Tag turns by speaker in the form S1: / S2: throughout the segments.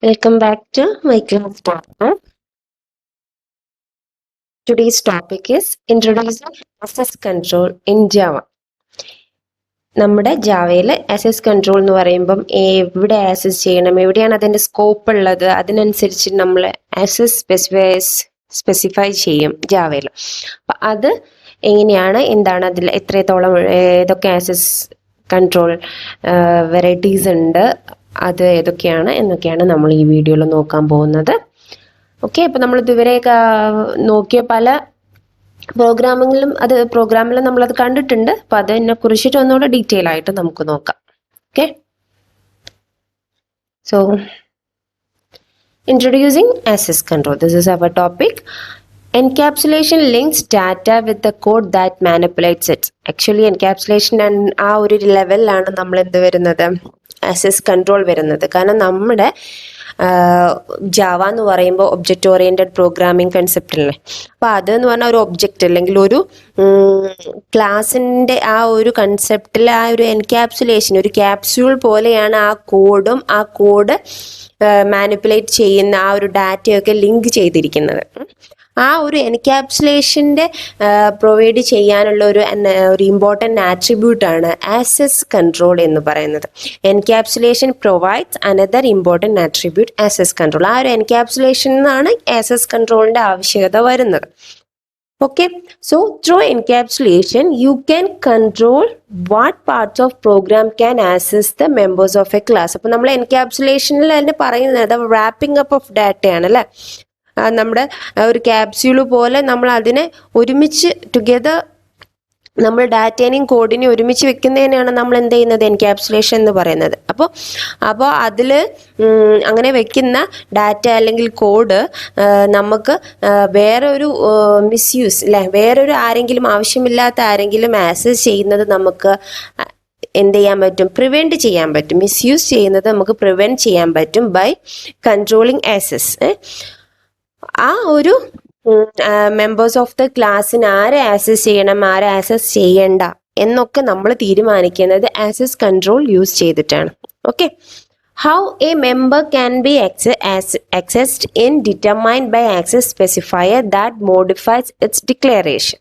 S1: Welcome back to my class partner. Today's topic is Introducing Access Control in Java. നമ്മുടെ ജാവയിൽ access control എന്ന് പറയുമ്പം എവിടെ access ചെയ്യണം, എവിടെയാണ് അതിൻ്റെ സ്കോപ്പ് ഉള്ളത്, അതിനനുസരിച്ച് നമ്മൾ ആക്സസ് സ്പെസിഫൈ ചെയ്യും ജാവയിൽ. അപ്പം അത് എങ്ങനെയാണ്, എന്താണ് അതിൽ എത്രത്തോളം ഏതൊക്കെ ആക്സസ് കൺട്രോൾ വെറൈറ്റീസ് ഉണ്ട്, അത് ഏതൊക്കെയാണ് എന്നൊക്കെയാണ് നമ്മൾ ഈ വീഡിയോയിൽ നോക്കാൻ പോകുന്നത്. ഓക്കെ, അപ്പം നമ്മൾ ഇതുവരെയൊക്കെ നോക്കിയ പല പ്രോഗ്രാമിലും നമ്മളത് കണ്ടിട്ടുണ്ട്. അപ്പം അതിനെ കുറിച്ചിട്ട് ഒന്നുകൂടെ ഡീറ്റെയിൽ ആയിട്ട് നമുക്ക് നോക്കാം. Okay, so introducing access control. This is our topic. Encapsulation links data with the code that manipulates it. Actually encapsulation ആ ഒരു ലെവലിലാണ് നമ്മൾ എന്ത് വരുന്നത്, ആക്സസ് കൺട്രോൾ വരുന്നത്. കാരണം നമ്മുടെ ജാവ എന്ന് പറയുമ്പോൾ ഒബ്ജക്റ്റ് ഓറിയന്റഡ് പ്രോഗ്രാമിംഗ് കൺസെപ്റ്റ് അല്ലേ. അപ്പോൾ അതെന്ന് പറഞ്ഞാൽ ഒരു ഒബ്ജക്റ്റ് അല്ലെങ്കിൽ ഒരു ക്ലാസിൻ്റെ ആ ഒരു കൺസെപ്റ്റിൽ ആ ഒരു എൻക്യാപ്സുലേഷൻ, ഒരു ക്യാപ്സ്യൂൾ പോലെയാണ് ആ കോഡും ആ കോഡ് മാനിപ്പുലേറ്റ് ചെയ്യുന്ന ആ ഒരു ഡാറ്റയൊക്കെ ലിങ്ക് ചെയ്തിരിക്കുന്നത്. ആ ഒരു എൻക്യാപ്സുലേഷൻ്റെ പ്രൊവൈഡ് ചെയ്യാനുള്ള ഒരു ഇമ്പോർട്ടൻ്റ് ആട്രിബ്യൂട്ടാണ് ആക്സസ് കൺട്രോൾ എന്ന് പറയുന്നത്. Encapsulation provides another important attribute access control. ആ ഒരു എൻക്യാപ്സുലേഷൻ എന്നാണ് ആക്സസ് കൺട്രോളിൻ്റെ ആവശ്യകത വരുന്നത്. Okay, so through encapsulation you can control what parts of program can access the members of a class. അപ്പോൾ നമ്മൾ എൻക്യാപ്സുലേഷനിൽ തന്നെ പറയുന്നത് റാപ്പിംഗ് അപ്പ് ഓഫ് ഡാറ്റയാണ് അല്ലേ. നമ്മുടെ ഒരു ക്യാപ്സ്യൂള് പോലെ നമ്മൾ അതിനെ ഒരുമിച്ച് ടുഗെദർ നമ്മൾ ഡാറ്റേനെയും കോഡിനെയും ഒരുമിച്ച് വെക്കുന്നതിനാണ് നമ്മൾ എന്ത് ചെയ്യുന്നത്, എൻക്യാപ്സുലേഷൻ എന്ന് പറയുന്നത്. അപ്പോൾ അതിൽ അങ്ങനെ വെക്കുന്ന ഡാറ്റ അല്ലെങ്കിൽ കോഡ് നമുക്ക് വേറൊരു മിസ്യൂസ് അല്ലെ, വേറൊരു ആവശ്യമില്ലാത്ത ആരെങ്കിലും ആക്സസ് ചെയ്യുന്നത് നമുക്ക് എന്ത് ചെയ്യാൻ പറ്റും, പ്രിവെൻറ്റ് ചെയ്യാൻ പറ്റും. മിസ്യൂസ് ചെയ്യുന്നത് നമുക്ക് പ്രിവെൻറ്റ് ചെയ്യാൻ പറ്റും ബൈ കൺട്രോളിങ് ആക്സസ്. ആ ഒരു മെമ്പേഴ്സ് ഓഫ് ദ ക്ലാസ്സിന് ആരെ ആക്സസ് ചെയ്യണം, ആരെ ആക്സസ് ചെയ്യണ്ട എന്നൊക്കെ നമ്മൾ തീരുമാനിക്കുന്നത് ആക്സസ് കൺട്രോൾ യൂസ് ചെയ്തിട്ടാണ്. Okay, how A member can B accessed in determined by access specifier that modifies its declaration.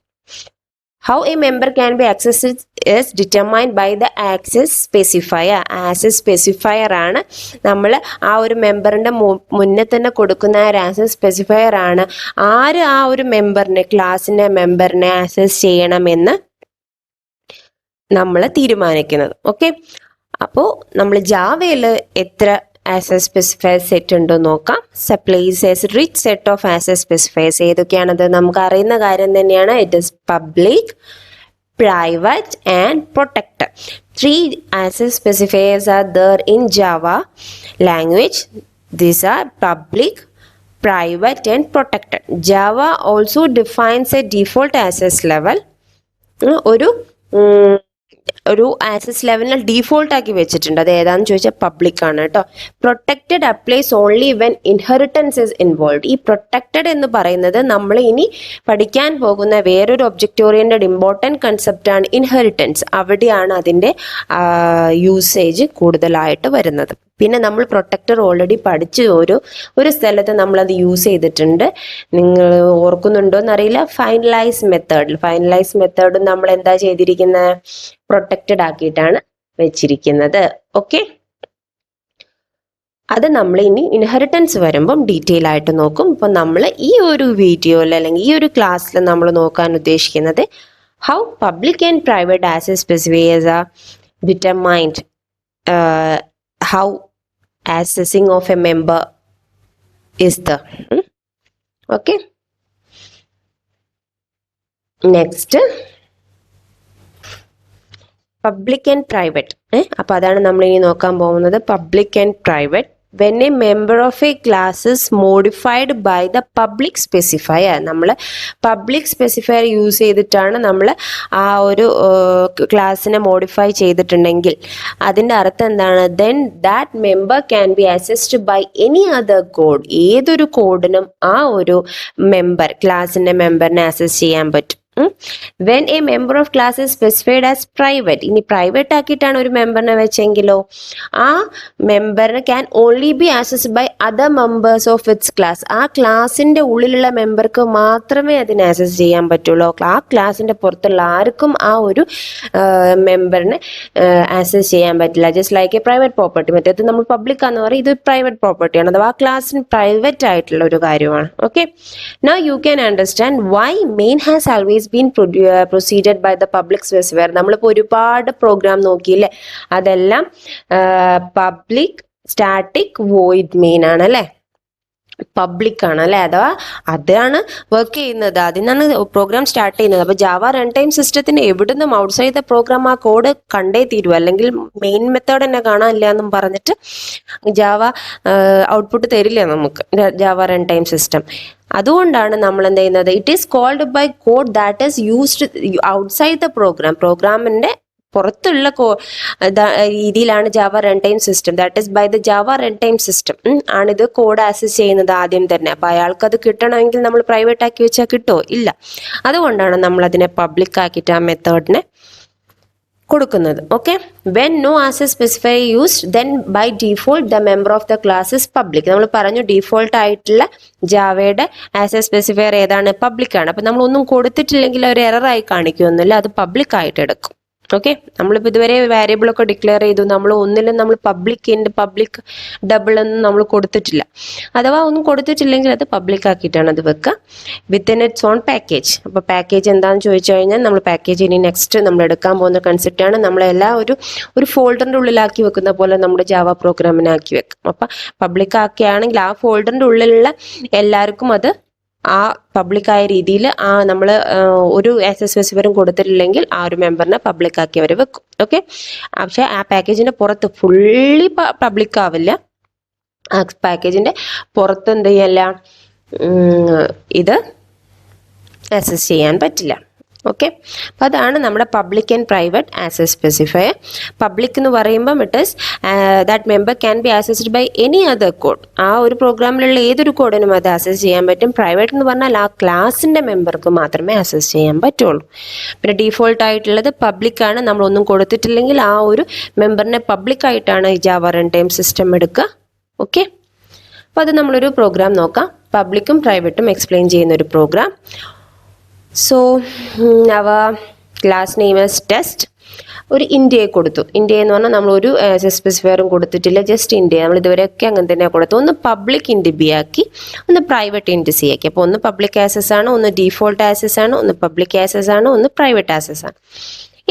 S1: How a member can be accessed is determined by the access specifier. Access specifier ആണ് നമ്മൾ ആ ഒരു മെമ്പറിൻ്റെ മുന്നേ തന്നെ കൊടുക്കുന്ന ഒരു access specifier ആണ് ആര് ആ ഒരു മെമ്പറിനെ, ക്ലാസ്സിൻ്റെ മെമ്പറിനെ ആക്സസ് ചെയ്യണമെന്ന് നമ്മൾ തീരുമാനിക്കുന്നത്. ഓക്കെ, അപ്പോൾ നമ്മൾ ജാവയിൽ എത്ര ആക്സസ് സ്പെസിഫയർ സെറ്റ് ഉണ്ടോ നോക്കാം. Supplies as rich set of access specifiers. ഏതൊക്കെയാണത് നമുക്ക് അറിയുന്ന കാര്യം തന്നെയാണ്. It is public, private and protected. 3 access specifiers are there in Java language. These are public, private and protected. Java also defines a default access level. ഒരു access ലെവലിനെ default ആക്കി വെച്ചിട്ടുണ്ട്. അത് ഏതാണെന്ന് ചോദിച്ചാൽ പബ്ലിക് ആണ് കേട്ടോ. Protected applies only when inheritance is involve. ഈ protected എന്ന് പറയുന്നത് നമ്മൾ ഇനി പഠിക്കാൻ പോകുന്ന വേറൊരു ഒബ്ജക്റ്റ് ഓറിയന്റഡ് ഇമ്പോർട്ടൻറ്റ് കൺസെപ്റ്റാണ് ഇൻഹെറിറ്റൻസ്. അവിടെയാണ് അതിൻ്റെ യൂസേജ് കൂടുതലായിട്ട് വരുന്നത്. പിന്നെ നമ്മൾ പ്രൊട്ടക്റ്റർ ഓൾറെഡി പഠിച്ച് ഒരു സ്ഥലത്ത് നമ്മളത് യൂസ് ചെയ്തിട്ടുണ്ട്. നിങ്ങൾ ഓർക്കുന്നുണ്ടോ എന്നറിയില്ല. ഫൈനലൈസ് മെത്തേഡും നമ്മൾ എന്താ ചെയ്തിരിക്കുന്നത്, പ്രൊട്ടക്റ്റഡ് ആക്കിയിട്ടാണ് വെച്ചിരിക്കുന്നത്. ഓക്കെ, അത് നമ്മൾ ഇനി ഇൻഹെറിറ്റൻസ് വരുമ്പം ഡീറ്റെയിൽ ആയിട്ട് നോക്കും. ഇപ്പം നമ്മൾ ഈ ഒരു വീഡിയോയിൽ അല്ലെങ്കിൽ ഈ ഒരു ക്ലാസ്സിൽ നമ്മൾ നോക്കാൻ ഉദ്ദേശിക്കുന്നത് how public and private access specifiers are determined, how accessing of a member is the okay. Next, public and private. അപ്പോൾ അതാണ് നമ്മൾ ഇനി നോക്കാൻ പോകുന്നത്. Public and private. when a member of a class is modified by the public specifier. നമ്മൾ public specifier use ചെയ്തിട്ടാണ് നമ്മൾ ആ ഒരു ക്ലാസ്സിനെ മോഡിഫൈ ചെയ്തിട്ടുണ്ടെങ്കിൽ അതിൻ്റെ അർത്ഥം എന്താണ്, then that member can be accessed by any other code. ഏതൊരു കോഡിനും ആ ഒരു മെമ്പർ, ക്ലാസ്സിൻ്റെ മെമ്പറിനെ ആക്സസ് ചെയ്യാൻ പറ്റും. When a member of class is specified as private, ഇനി പ്രൈവറ്റ് ആക്കിയിട്ടാണ് ഒരു മെമ്പറിനെ വെച്ചെങ്കിലോ ആ മെമ്പറിന് can only be accessed by other members of its class, ആ ക്ലാസിന്റെ ഉള്ളിലുള്ള മെമ്പർക്ക് മാത്രമേ അതിനെ ആക്സസ് ചെയ്യാൻ പറ്റുള്ളൂ. ആ ക്ലാസിന്റെ പുറത്തുള്ള ആർക്കും ആ ഒരു മെമ്പറിനെ ആക്സസ് ചെയ്യാൻ പറ്റില്ല. Just like A private property. മറ്റേത് നമ്മൾ പബ്ലിക് ആണെന്ന് പറയും, ഇത് പ്രൈവറ്റ് പ്രോപ്പർട്ടിയാണ്, അഥവാ ആ ക്ലാസ്സിന് പ്രൈവറ്റ് ആയിട്ടുള്ള ഒരു കാര്യമാണ്. Okay, now you can understand why main has always been preceded by the public specifier. നമ്മളിപ്പോൾ ഒരുപാട് പ്രോഗ്രാം നോക്കിയില്ലേ, അതെല്ലാം പബ്ലിക് സ്റ്റാറ്റിക് വോയിഡ് മെയിൻ ആണ് അല്ലേ, പബ്ലിക് ആണ് അല്ലെ, അഥവാ അതാണ് വർക്ക് ചെയ്യുന്നത്, അതിനാണ് പ്രോഗ്രാം സ്റ്റാർട്ട് ചെയ്യുന്നത്. അപ്പൊ ജാവ റൺ ടൈം സിസ്റ്റത്തിന് എവിടുന്നും ഔട്ട്സൈഡ് ദ പ്രോഗ്രാം ആ കോഡ് കണ്ടേ തീരും, അല്ലെങ്കിൽ മെയിൻ മെത്തേഡ് തന്നെ കാണാനില്ല എന്നും പറഞ്ഞിട്ട് ജാവ ഔട്ട്പുട്ട് തരില്ല നമുക്ക് ജാവ റൺ ടൈം സിസ്റ്റം. അതുകൊണ്ടാണ് നമ്മൾ എന്ത് ചെയ്യുന്നത്, it is called by code that is used outside the program, പ്രോഗ്രാമിന്റെ പുറത്തുള്ള രീതിയിലാണ് Java run time system, that is by the Java run time system ആണിത് കോഡ് ആക്സസ് ചെയ്യുന്നത് ആദ്യം തന്നെ. അപ്പൊ അയാൾക്ക് അത് കിട്ടണമെങ്കിൽ നമ്മൾ പ്രൈവറ്റ് ആക്കി വെച്ചാൽ കിട്ടുമോ? ഇല്ല. അതുകൊണ്ടാണ് നമ്മൾ അതിനെ പബ്ലിക് ആക്കിയിട്ട് ആ മെത്തേഡിനെ കൊടുക്കുന്നത്. Okay, when no access specify used then by default the member of the class is public. നമ്മൾ പറഞ്ഞു ഡിഫോൾട്ട് ആയിട്ടുള്ള ജാവയുടെ ആക്സസ് സ്പെസിഫയർ ഏതാണ്? പബ്ലിക് ആണ്. അപ്പൊ നമ്മൾ ഒന്നും കൊടുത്തിട്ടില്ലെങ്കിൽ ഒരു എററായി കാണിക്കുമൊന്നുമില്ല, അത് പബ്ലിക് ആയിട്ട് എടുക്കും. ഓക്കെ, നമ്മളിപ്പോൾ ഇതുവരെ വാരിയബിൾ ഒക്കെ ഡിക്ലെയർ ചെയ്തു, നമ്മൾ ഒന്നിലും നമ്മൾ പബ്ലിക് ഇൻഡ് പബ്ലിക് ഡബിൾ ഒന്നും നമ്മൾ കൊടുത്തിട്ടില്ല. അഥവാ ഒന്നും കൊടുത്തിട്ടില്ലെങ്കിൽ അത് പബ്ലിക് ആക്കിയിട്ടാണ് അത് വെക്കുക വിത്തിൻ ഇറ്റ്സ് ഓൺ പാക്കേജ്. അപ്പോൾ പാക്കേജ് എന്താണെന്ന് ചോദിച്ചു കഴിഞ്ഞാൽ നമ്മൾ പാക്കേജ് ഇനി നെക്സ്റ്റ് നമ്മൾ എടുക്കാൻ പോകുന്ന കൺസെപ്റ്റ് ആണ്. നമ്മളെല്ലാം ഒരു ഫോൾഡറിൻ്റെ ഉള്ളിലാക്കി വെക്കുന്ന പോലെ നമ്മുടെ ജാവ പ്രോഗ്രാമിനാക്കി വെക്കും. അപ്പം പബ്ലിക് ആക്കുകയാണെങ്കിൽ ആ ഫോൾഡറിൻ്റെ ഉള്ളിലുള്ള എല്ലാവർക്കും അത് ആ പബ്ലിക്കായ രീതിയിൽ നമ്മൾ ഒരു ആക്സസ് സ്പെസിഫയറും കൊടുത്തിട്ടില്ലെങ്കിൽ ആ ഒരു മെമ്പറിനെ പബ്ലിക് ആക്കി അവർ വെക്കും. ഓക്കെ, പക്ഷെ ആ പാക്കേജിന്റെ പുറത്ത് ഫുള്ളി പബ്ലിക് ആവില്ല. ആ പാക്കേജിന്റെ പുറത്ത് എന്ത് ചെയ്യല്ല, ഇത് ആക്സസ് ചെയ്യാൻ പറ്റില്ല. ഓക്കെ, അപ്പോൾ അതാണ് നമ്മുടെ public and private access specifier. Public എന്ന് പറയുമ്പം it is that member can be accessed by any other code, ആ ഒരു പ്രോഗ്രാമിലുള്ള ഏതൊരു കോഡിനും അത് ആക്സസ് ചെയ്യാൻ പറ്റും. പ്രൈവറ്റ് എന്ന് പറഞ്ഞാൽ ആ ക്ലാസിൻ്റെ മെമ്പർക്ക് മാത്രമേ ആക്സസ് ചെയ്യാൻ പറ്റുള്ളൂ. പിന്നെ ഡീഫോൾട്ട് ആയിട്ടുള്ളത് പബ്ലിക് ആണ്. നമ്മളൊന്നും കൊടുത്തിട്ടില്ലെങ്കിൽ ആ ഒരു മെമ്പറിനെ പബ്ലിക് ആയിട്ടാണ് ഈ ജാവ റൺ ടൈം സിസ്റ്റം എടുക്കുക. ഓക്കെ, അപ്പോൾ അത് നമ്മളൊരു പ്രോഗ്രാം നോക്കാം, പബ്ലിക്കും പ്രൈവറ്റും എക്സ്പ്ലെയിൻ ചെയ്യുന്ന ഒരു program. So our class name is test. ഒരു ഇന്ത്യയെ കൊടുത്തു. ഇന്ത്യ എന്ന് പറഞ്ഞാൽ നമ്മൾ ഒരു സ്പെസിഫയറും കൊടുത്തിട്ടില്ല, ജസ്റ്റ് ഇന്ത്യ. നമ്മൾ ഇതുവരെയൊക്കെ അങ്ങനെ തന്നെ കൊടുത്തു. ഒന്ന് പബ്ലിക് ഇൻഡ് ബി ആക്കി, ഒന്ന് പ്രൈവറ്റ് ഇൻഡ് സി ആക്കി. അപ്പോൾ ഒന്ന് പബ്ലിക് ആക്സസ് ആണ്, ഒന്ന് ഡീഫോൾട്ട് ആക്സസ് ആണ്, ഒന്ന് പബ്ലിക് ആക്സസ് ആണ്, ഒന്ന് പ്രൈവറ്റ് ആക്സസ് ആണ്.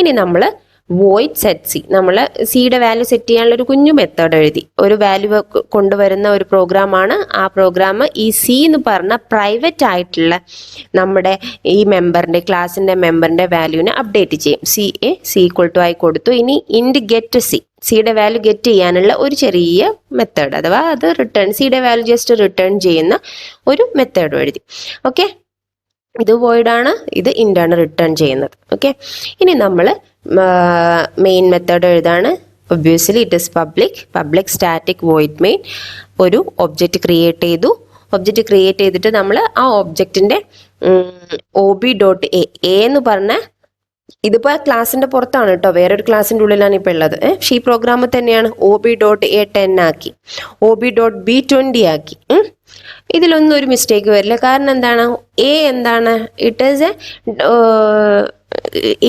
S1: ഇനി നമ്മൾ വോയിഡ് സെറ്റ് സി, നമ്മൾ സിയുടെ വാല്യൂ സെറ്റ് ചെയ്യാനുള്ള ഒരു കുഞ്ഞു മെത്തേഡ് എഴുതി ഒരു വാല്യൂ കൊണ്ടുവരുന്ന ഒരു പ്രോഗ്രാമാണ്. ആ പ്രോഗ്രാം ഈ സി എന്ന് പറഞ്ഞ പ്രൈവറ്റ് ആയിട്ടുള്ള നമ്മുടെ ഈ മെമ്പറിൻ്റെ ക്ലാസിൻ്റെ മെമ്പറിൻ്റെ വാല്യൂവിനെ അപ്ഡേറ്റ് ചെയ്യും. സി ഈക്വൽ ടു ആയി കൊടുത്തു. ഇനി ഇൻഡ് ഗെറ്റ് സി, സിയുടെ വാല്യൂ ഗെറ്റ് ചെയ്യാനുള്ള ഒരു ചെറിയ മെത്തേഡ്, അഥവാ അത് റിട്ടേൺ, സിയുടെ വാല്യൂ ജസ്റ്റ് റിട്ടേൺ ചെയ്യുന്ന ഒരു മെത്തേഡും എഴുതി. ഓക്കെ, ഇത് വോയിഡാണ്, ഇത് ഇൻഡാണ് റിട്ടേൺ ചെയ്യുന്നത്. ഓക്കെ, ഇനി നമ്മൾ മെയിൻ മെത്തേഡ് എഴുതാണ്. Obviously it is public static void main. ഒരു ഒബ്ജക്റ്റ് ക്രിയേറ്റ് ചെയ്തു. ഒബ്ജക്റ്റ് ക്രിയേറ്റ് ചെയ്തിട്ട് നമ്മൾ ആ ഒബ്ജക്റ്റിൻ്റെ ob.a എന്ന് പറഞ്ഞ, ഇതിപ്പോൾ ക്ലാസിൻ്റെ പുറത്താണ് കേട്ടോ, വേറൊരു ക്ലാസിൻ്റെ ഉള്ളിലാണ് ഇപ്പോൾ ഉള്ളത്. പക്ഷേ ഈ പ്രോഗ്രാമിൽ തന്നെയാണ്. ob.a 10 ആക്കി, ob.b 20 ആക്കി. ഇതിലൊന്നും ഒരു മിസ്റ്റേക്ക് വരില്ല. കാരണം എന്താണ്, എ എന്താണ്, it is A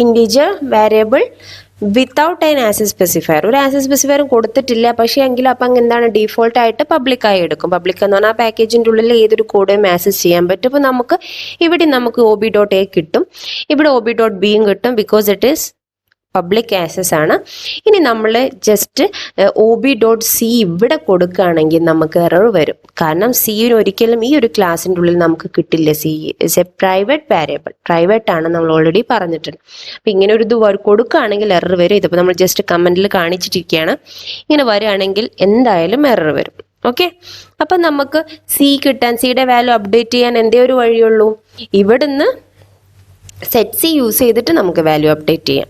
S1: integer variable without an access specifier. ഒരു ആക്സസ് സ്പെസിഫയറും കൊടുത്തിട്ടില്ല, പക്ഷേ എങ്കിലും അപ്പം എന്താണ്, ഡീഫോൾട്ട് ആയിട്ട് പബ്ലിക്കായി എടുക്കും. പബ്ലിക് എന്ന് പറഞ്ഞാൽ ആ പാക്കേജിൻ്റെ ഉള്ളിൽ ഏതൊരു കോഡും ആക്സസ് ചെയ്യാൻ പറ്റും. അപ്പോൾ നമുക്ക് ഇവിടെ നമുക്ക് ob.a കിട്ടും, ഇവിടെ ob.bയും കിട്ടും, because it is public access ആണ്. ഇനി നമ്മൾ ജസ്റ്റ് ob.c ഇവിടെ കൊടുക്കുകയാണെങ്കിൽ നമുക്ക് എറർ വരും. കാരണം സിന് ഒരിക്കലും ഈ ഒരു ക്ലാസിൻ്റെ ഉള്ളിൽ നമുക്ക് കിട്ടില്ല. C is A private variable, private ആണ്, നമ്മൾ ഓൾറെഡി പറഞ്ഞിട്ടുണ്ട്. അപ്പം ഇങ്ങനെ ഒരു ഇത് കൊടുക്കുകയാണെങ്കിൽ എറർ വരും. ഇതിപ്പോൾ നമ്മൾ ജസ്റ്റ് കമൻറ്റിൽ കാണിച്ചിട്ടിരിക്കുകയാണ്. ഇങ്ങനെ വരികയാണെങ്കിൽ എന്തായാലും എറർ വരും. ഓക്കെ, അപ്പം നമുക്ക് സി കിട്ടാൻ, സിയുടെ വാല്യൂ അപ്ഡേറ്റ് ചെയ്യാൻ എന്തേ ഒരു വഴിയുള്ളൂ, ഇവിടുന്ന് സെറ്റ് സി യൂസ് ചെയ്തിട്ട് നമുക്ക് വാല്യൂ അപ്ഡേറ്റ് ചെയ്യാം.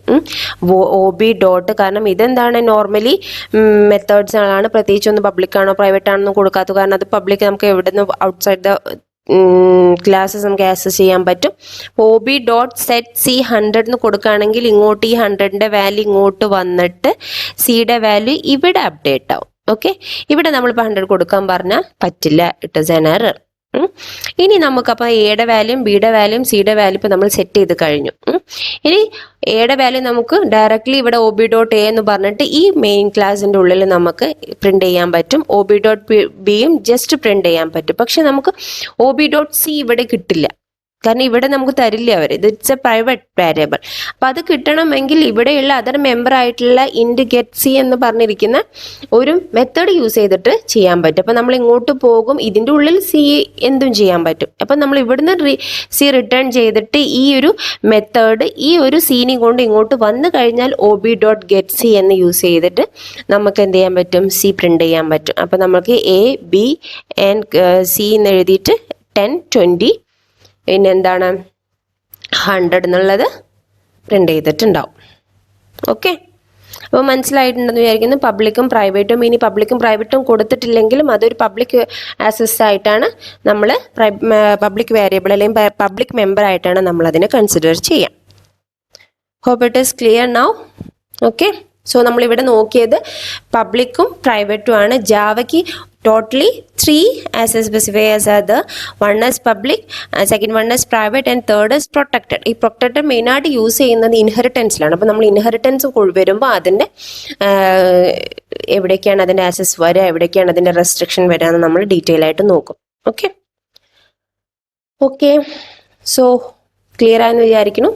S1: ob. കാരണം ഇതെന്താണ്, നോർമലി മെത്തേഡ്സ് ആണ്, പ്രത്യേകിച്ച് ഒന്ന് പബ്ലിക് ആണോ പ്രൈവറ്റ് ആണെന്ന് കൊടുക്കാത്തത്. കാരണം അത് പബ്ലിക് നമുക്ക് എവിടെ നിന്ന് ഔട്ട്സൈഡ് ദ ക്ലാസ്സസ് നമുക്ക് ആക്സസ് ചെയ്യാൻ പറ്റും. ob.set_c100 എന്ന് കൊടുക്കുകയാണെങ്കിൽ ഇങ്ങോട്ട് ഈ 100ന്റെ വാല്യൂ ഇങ്ങോട്ട് വന്നിട്ട് സിയുടെ വാല്യൂ ഇവിടെ അപ്ഡേറ്റ് ആവും. ഓക്കെ, ഇവിടെ നമ്മളിപ്പോൾ 100 കൊടുക്കാൻ പറഞ്ഞാൽ പറ്റില്ല, ഇറ്റ് ഇസ് ആൻ എറർ. ഇനി നമുക്കപ്പോൾ എയുടെ വാല്യൂം ബിയുടെ വാല്യൂം സിയുടെ വാല്യൂ ഇപ്പോൾ നമ്മൾ സെറ്റ് ചെയ്ത് കഴിഞ്ഞു. ഇനി എയുടെ വാല്യൂ നമുക്ക് ഡയറക്റ്റ്ലി ഇവിടെ ob.a എന്ന് പറഞ്ഞിട്ട് ഈ മെയിൻ ക്ലാസിൻ്റെ ഉള്ളിൽ നമുക്ക് പ്രിന്റ് ചെയ്യാൻ പറ്റും. ob.bയും ജസ്റ്റ് പ്രിന്റ് ചെയ്യാൻ പറ്റും. പക്ഷെ നമുക്ക് ob.c ഇവിടെ കിട്ടില്ല, കാരണം ഇവിടെ നമുക്ക് തരില്ല അവർ. ഇത് ഇറ്റ്സ് എ പ്രൈവറ്റ് വേരിയബിൾ. അപ്പം അത് കിട്ടണമെങ്കിൽ ഇവിടെയുള്ള അതർ മെമ്പർ ആയിട്ടുള്ള ഇൻഡ് ഗെറ്റ് സി എന്ന് പറഞ്ഞിരിക്കുന്ന ഒരു മെത്തേഡ് യൂസ് ചെയ്തിട്ട് ചെയ്യാൻ പറ്റും. അപ്പം നമ്മൾ ഇങ്ങോട്ട് പോകും, ഇതിൻ്റെ ഉള്ളിൽ സി എന്തും ചെയ്യാൻ പറ്റും. അപ്പം നമ്മൾ ഇവിടുന്ന് സി റിട്ടേൺ ചെയ്തിട്ട് ഈ ഒരു മെത്തേഡ് ഈ ഒരു സീനി കൊണ്ട് ഇങ്ങോട്ട് വന്നു കഴിഞ്ഞാൽ ob.getC എന്ന് യൂസ് ചെയ്തിട്ട് നമുക്ക് എന്ത് ചെയ്യാൻ പറ്റും, സി പ്രിന്റ് ചെയ്യാൻ പറ്റും. അപ്പം നമുക്ക് എ ബി ആൻഡ് സി എന്ന് എഴുതിയിട്ട് 10 20 പിന്നെ എന്താണ് 100 എന്നുള്ളത് പ്രിന്റ് ചെയ്തിട്ടുണ്ടാവും. ഓക്കെ, അപ്പോൾ മനസ്സിലായിട്ടുണ്ടെന്ന് വിചാരിക്കുന്നു. പബ്ലിക്കും പ്രൈവറ്റും, ഇനി പബ്ലിക്കും പ്രൈവറ്റും കൊടുത്തിട്ടില്ലെങ്കിലും അതൊരു പബ്ലിക് ആക്സസ് ആയിട്ടാണ് നമ്മൾ പബ്ലിക് വേരിയബിൾ അല്ലെങ്കിൽ പബ്ലിക് മെമ്പർ ആയിട്ടാണ് നമ്മൾ അതിനെ കൺസിഡർ ചെയ്യാം. Hope it is clear now. Okay, so നമ്മളിവിടെ നോക്കിയത് പബ്ലിക്കും പ്രൈവറ്റും ആണ്. ജാവയ്ക്ക് totally 3 access specifiers are there. One is public, second one is private, and third is protected. ഈ പ്രൊട്ടക്റ്റഡ് മെയിനായിട്ട് യൂസ് ചെയ്യുന്നത് ഇൻഹെറിറ്റൻസിലാണ്. അപ്പോൾ നമ്മൾ ഇൻഹെറിറ്റൻസ് വരുമ്പോൾ അതിൻ്റെ എവിടേക്കാണ് അതിൻ്റെ ആക്സസ് വരിക, എവിടേക്കാണ് അതിൻ്റെ റെസ്ട്രിക്ഷൻ വരിക എന്ന് നമ്മൾ ഡീറ്റെയിൽ ആയിട്ട് നോക്കും. ഓക്കെ ഓക്കെ, സോ ക്ലിയർ ആയെന്ന് വിചാരിക്കുന്നു.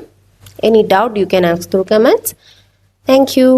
S1: Any doubt you can ask through comments. Thank you.